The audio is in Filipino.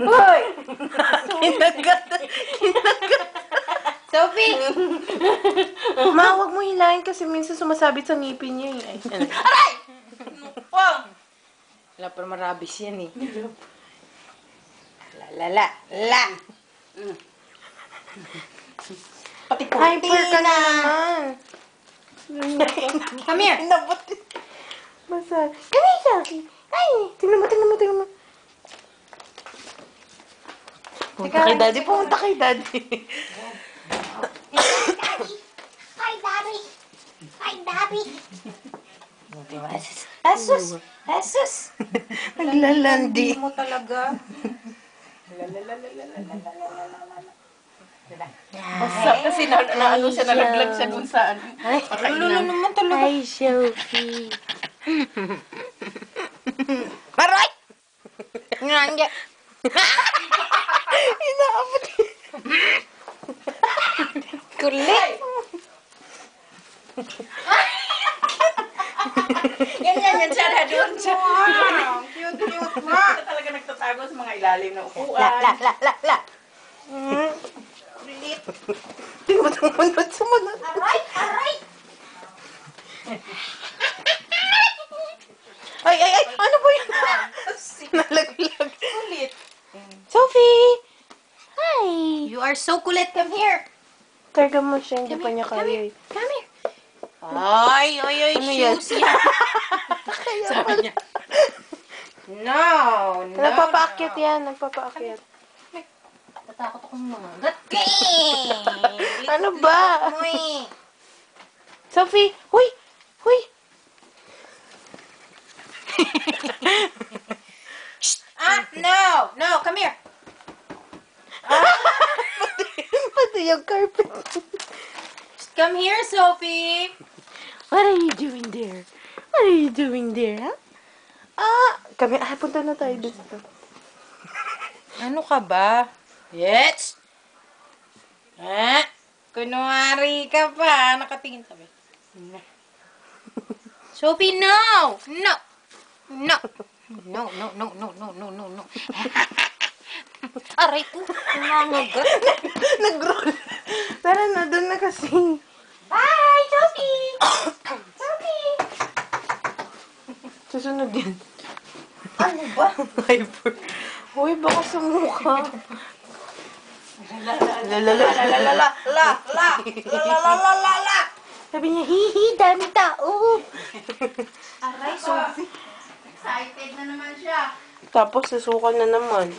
Hoy! Kinagat. Sophie! Ma, huwag mo hilahin kasi minsan sumasabit sa ngipin niya eh. Aray! Wow! Wala pa marabis yan eh. La. Pati puti Hyper ka na naman. Come here. Basta. Come here, Sophie. Ay, tingnan mo. Punta kay daddy. Hi, Daddy. Jesus. Naglalandi. Mo talaga. Basta kasi naano siya, nalaglag siya dun sa ano. Lolo naman talaga. Hi, Sophie. Aray! Nga. Inaabot. Kulit. Yan siya na doon siya. Wow, cute nga. Talaga nagtatago sa mga ilalim na upuan. La. Kulit. Tingnan mo, sumunod. Aray! Ay, ano ba yun? Nalaglag. Kulit. Sophie! Hi! You are so kulit. Come here. Targa mo siya, hindi pa niya Come kaya. here. Ay, Ano yan? shoes yan. Sabi niya. No. Nagpapaakyat yan, nagpapaakyat. Tatakot akong mangagat. Ano ba? Uy. Sophie! Huy! No, come here. Pati yung carpet. Come here, Sophie. What are you doing there? Punta na tayo dito. Ano ka ba? Yes. Kunwari ka pa. Nakatingin sabi. Sophie, no. Aray ko. Nangagat. Nag-roll. Tara na, doon na kasi. Bye, Sophie. Susunod yan. Ano ba? Hyper. Uy, baka sa mukha. La. Sabi niya, hihi, dami tao. Aray, Sophie. Excited na naman siya. Tapos, nasukan na naman.